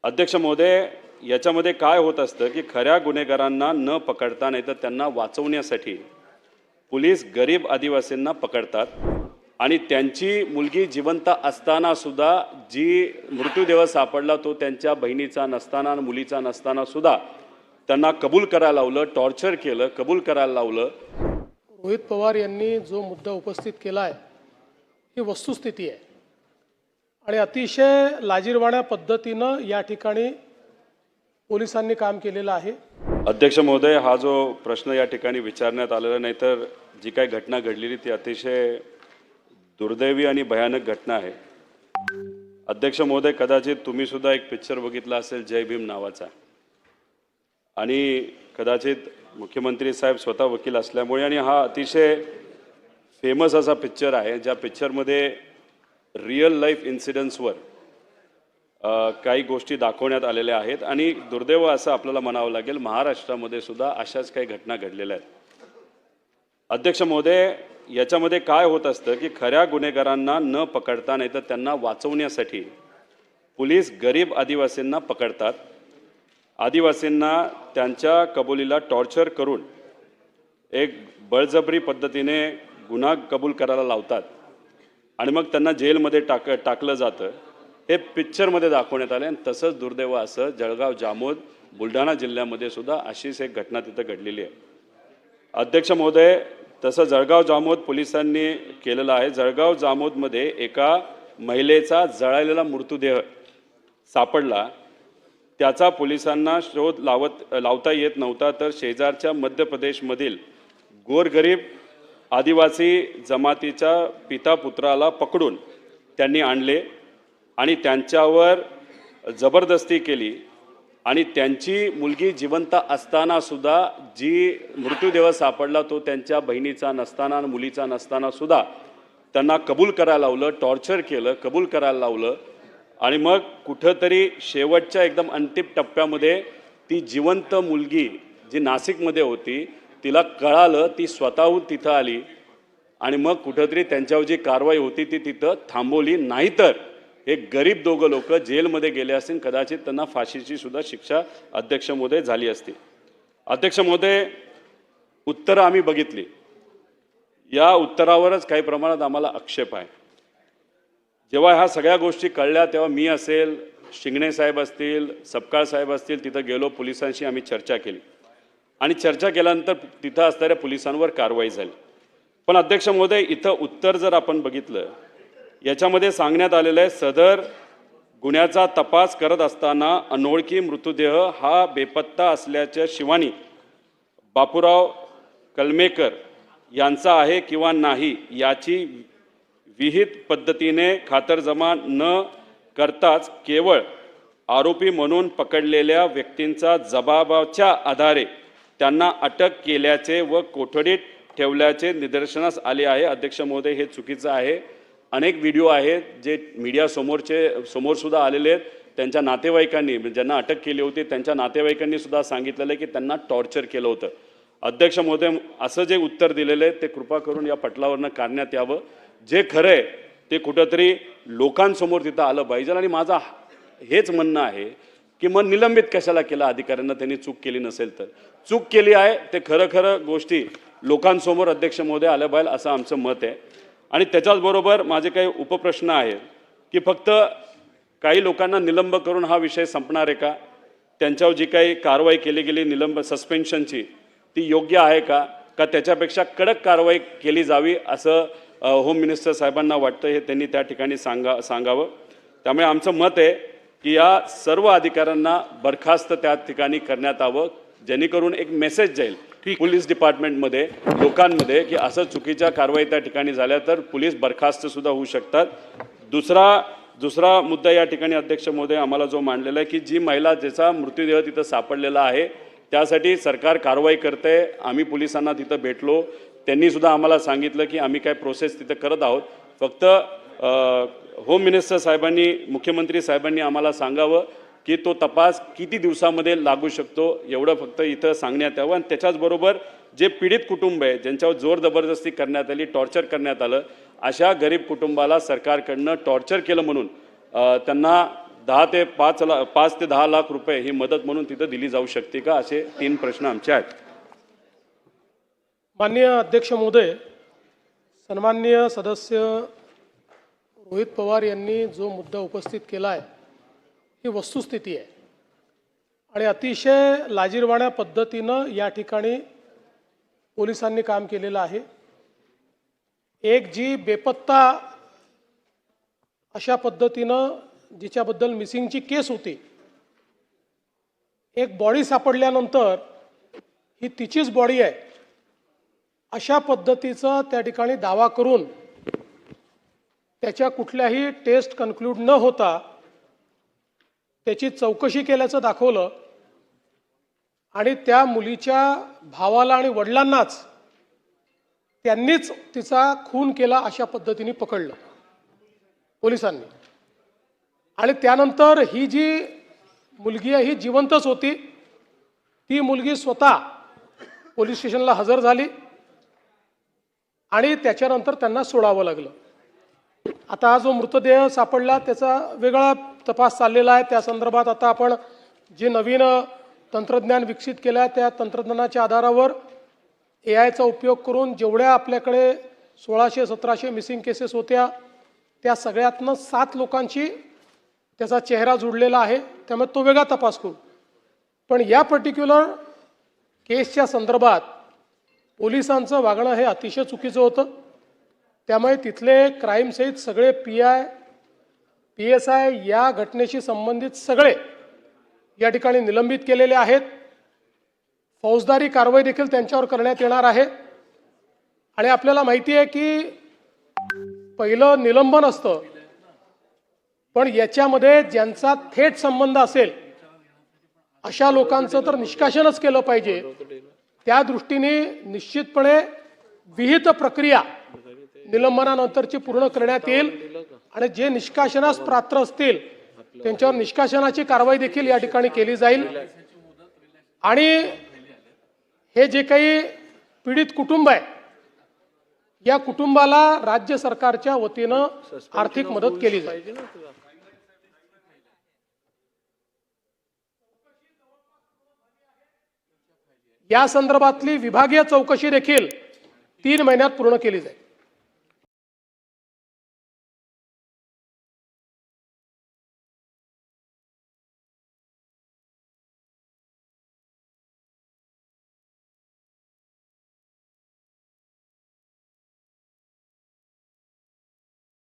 अध्यक्ष महोदय, याच्यामध्ये काय होत असतं की खऱ्या गुन्हेगारांना न पकडता नाही तर त्यांना वाचवण्यासाठी पोलीस गरीब आदिवासींना पकडतात आणि त्यांची मुलगी जिवंत असताना सुद्धा जी मृत्यूदेह सापडला तो त्यांच्या बहिणीचा नसताना मुलीचा नसताना सुद्धा त्यांना कबूल करायला लावलं, टॉर्चर केलं, कबूल करायला लावलं। रोहित पवार यांनी जो मुद्दा उपस्थित केला आहे ही वस्तुस्थिती आहे आणि अतिशय लाजिरवाण्या पद्धतीनं या ठिकाणी पोलिसांनी काम केलेलं आहे। अध्यक्ष महोदय, हा जो प्रश्न या ठिकाणी विचारण्यात आलेला नाही तर जी काही घटना घडलेली ती अतिशय दुर्दैवी आणि भयानक घटना आहे। अध्यक्ष महोदय, कदाचित तुम्ही सुद्धा एक पिक्चर बघितला असेल जय भीम नावाचा, आणि कदाचित मुख्यमंत्री साहेब स्वतः वकील असल्यामुळे आणि हा अतिशय फेमस असा पिक्चर आहे ज्या पिक्चरमध्ये रिअल लाईफ इन्सिडेंट्सवर काही गोष्टी दाखवण्यात आलेल्या आहेत आणि दुर्दैव असं आपल्याला म्हणावं लागेल महाराष्ट्रामध्ये सुद्धा अशाच काही घटना घडलेल्या आहेत। अध्यक्ष महोदय, याच्यामध्ये काय होत असतं की खऱ्या गुन्हेगारांना न पकडता नाही तर त्यांना वाचवण्यासाठी पोलीस गरीब आदिवासींना पकडतात, आदिवासींना त्यांच्या कबुलीला टॉर्चर करून एक बळजबरी पद्धतीने गुन्हा कबूल करायला लावतात आणि मग त्यांना जेलमध्ये टाकलं जातं। हे पिक्चरमध्ये दाखवण्यात आले आणि तसंच दुर्दैव असं जळगाव जामोद बुलढाणा जिल्ह्यामध्ये सुद्धा अशीच एक घटना तिथं घडलेली आहे। अध्यक्ष महोदय, तसं जळगाव जामोद पोलिसांनी केलेलं आहे। जळगाव जामोदमध्ये एका महिलेचा जळालेला मृतदेह सापडला, त्याचा पोलिसांना शोध लावता येत नव्हता तर शेजारच्या मध्य प्रदेशमधील गोरगरीब आदिवासी जमातीच्या पिता पुत्राला पकडून त्यांनी आणले आणि त्यांच्यावर जबरदस्ती केली आणि त्यांची मुलगी जिवंत असताना सुद्धा जी मृत्यूदेह सापडला तो त्यांच्या बहिणीचा नसताना मुलीचा नसताना सुद्धा त्यांना कबूल करायला लावलं, टॉर्चर केलं, कबूल करायला लावलं आणि मग कुठंतरी शेवटच्या एकदम अंतिम टप्प्यामध्ये ती जिवंत मुलगी जी नाशिकमध्ये होती तिला कळालं, ती स्वतःहून तिथं आली आणि मग कुठंतरी त्यांच्यावर जी कारवाई होती ती तिथं थांबवली, नाहीतर एक गरीब दोघं लोक जेलमध्ये गेले असतील, कदाचित त्यांना फाशीची सुद्धा शिक्षा अध्यक्ष महोदय झाली असती। अध्यक्ष महोदय, उत्तरं आम्ही बघितली, या उत्तरावरच काही प्रमाणात आम्हाला आक्षेप आहे। जेव्हा ह्या सगळ्या गोष्टी कळल्या तेव्हा मी असेल, शिंगणे साहेब असतील, सपकाळ साहेब असतील, तिथं गेलो, पोलिसांशी आम्ही चर्चा केली आणि चर्चा केल्यानंतर तिथं असणाऱ्या पोलिसांवर कारवाई झाली। पण अध्यक्ष महोदय, इथं उत्तर जर आपण बघितलं, याच्यामध्ये सांगण्यात आलेलं आहे सदर गुन्ह्याचा तपास करत असताना अनोळखी मृतदेह हा बेपत्ता असल्याच्या शिवानी बापूराव कलमेकर यांचा आहे किंवा नाही याची विहित पद्धतीने खातरजमा न करताच केवळ आरोपी म्हणून पकडलेल्या व्यक्तींचा जबाबाच्या आधारे त्यांना अटक केल्याचे व कोठडीत ठेवल्याचे निदर्शनास आले आहे। अध्यक्ष महोदय, हे चुकीचं आहे। अनेक व्हिडिओ आहेत जे मीडिया समोर सुद्धा आलेले आहेत। त्यांच्या नातेवाईकांनी, ज्यांना अटक केली होती त्यांच्या नातेवाईकांनी सुद्धा सांगितलेलं आहे की त्यांना टॉर्चर केलं होतं। अध्यक्ष महोदय, असं जे उत्तर दिलेलं आहे ते कृपा करून या पटलावरनं काढण्यात यावं। जे खरं आहे ते कुठंतरी लोकांसमोर तिथं आलं पाहिजे आणि माझा हेच म्हणणं आहे की मग निलंबित कशाला केलं अधिकाऱ्यांना, त्यांनी चूक केली नसेल तर। चूक केली आहे ते खरं गोष्टी लोकांसमोर अध्यक्ष महोदय आल्या पाहिजे असं आमचं मत आहे। आणि त्याच्याचबरोबर माझे काही उपप्रश्न आहेत की फक्त काही लोकांना निलंब करून हा विषय संपणार आहे का? त्यांच्यावर जी काही कारवाई केली गेली निलंब सस्पेन्शनची ती योग्य आहे का त्याच्यापेक्षा कडक कारवाई केली जावी असं होम मिनिस्टर साहेबांना वाटतं, हे त्यांनी त्या ठिकाणी सांगावं। त्यामुळे आमचं मत आहे की या सर्व अधिकाऱ्यांना बरखास्त त्या ठिकाणी करण्यात यावं, जेणेकरून एक मेसेज जाईल पोलीस डिपार्टमेंटमध्ये लोकांमध्ये की असं चुकीच्या कारवाई त्या ठिकाणी झाल्या तर पोलीस बरखास्त सुद्धा होऊ शकतात। दुसरा मुद्दा या ठिकाणी अध्यक्ष महोदय आम्हाला जो मांडलेला आहे की जी महिला ज्याचा मृतदेह तिथं सापडलेला आहे त्यासाठी सरकार कारवाई करते। आम्ही पोलिसांना तिथं भेटलो, त्यांनी सुद्धा आम्हाला सांगितलं की आम्ही काय प्रोसेस तिथं करत आहोत, फक्त होम मिनिस्टर साहेबांनी, मुख्यमंत्री साहेबांनी आम्हाला सांगावं की तो तपास किती दिवसामध्ये लागू शकतो एवढं फक्त इथं सांगण्यात यावं। आणि त्याच्याचबरोबर जे पीडित कुटुंब आहे ज्यांच्यावर जोर जबरदस्ती करण्यात आली, टॉर्चर करण्यात आलं, अशा गरीब कुटुंबाला सरकारकडनं टॉर्चर केलं म्हणून त्यांना 5 ते 10 लाख रुपये ही मदत म्हणून तिथं दिली जाऊ शकते का, असे 3 प्रश्न आमचे आहेत. माननीय अध्यक्ष महोदय, सन्माननीय सदस्य रोहित पवार यांनी जो मुद्दा उपस्थित केला आहे ही वस्तुस्थिती आहे आणि अतिशय लाजिरवाण्या पद्धतीनं या ठिकाणी पोलिसांनी काम केलेलं आहे. एक जी बेपत्ता अशा पद्धतीनं जिच्याबद्दल मिसिंगची केस होती, एक बॉडी सापडल्यानंतर ही तिचीच बॉडी आहे अशा पद्धतीचा त्या ठिकाणी दावा करून त्याच्या कुठल्याही टेस्ट कन्क्लूड न होता त्याची चौकशी केल्याचं दाखवलं आणि त्या मुलीच्या भावाला आणि वडिलांनाच त्यांनीच तिचा खून केला अशा पद्धतीने पकडलं पोलिसांनी. आणि त्यानंतर ही जी मुलगी आहे ही जिवंतच होती. ती मुलगी स्वतः पोलीस स्टेशनला हजर झाली आणि त्याच्यानंतर त्यांना सोडावं लागलं. आता हा जो मृतदेह सापडला त्याचा वेगळा तपास चाललेला आहे. त्या संदर्भात आता आपण जे नवीन तंत्रज्ञान विकसित केलं आहे त्या तंत्रज्ञानाच्या आधारावर AI चा उपयोग करून जेवढ्या आपल्याकडे 1600-1700 मिसिंग केसेस होत्या त्या सगळ्यातनं 7 लोकांची त्याचा चेहरा जुळलेला आहे. त्यामुळे तो वेगळा तपास करू. पण या पर्टिक्युलर केसच्या संदर्भात पोलिसांचं वागणं हे अतिशय चुकीचं होतं. त्यामुळे तिथले क्राईम सहित सगळे PI, PSI या घटनेशी संबंधित सगळे या ठिकाणी निलंबित केलेले आहेत. फौजदारी कारवाई देखील त्यांच्यावर करण्यात येणार आहे. आणि आपल्याला माहिती आहे की पहिलं निलंबन असतं, पण याच्यामध्ये ज्यांचा थेट संबंध असेल अशा लोकांचं तर निष्कासनच केलं पाहिजे. त्या दृष्टीने निश्चितपणे विहित प्रक्रिया निलंबनानंतरची पूर्ण करण्यात येईल आणि जे निष्कासनास पात्र असतील त्यांच्यावर निष्कासनाची कारवाई देखील या ठिकाणी केली जाईल. आणि हे जे काही पीडित कुटुंब आहे या कुटुंबाला राज्य सरकारच्या वतीनं आर्थिक मदत केली जाईल. या संदर्भातली विभागीय चौकशी देखील 3 महिन्यात पूर्ण केली जाईल.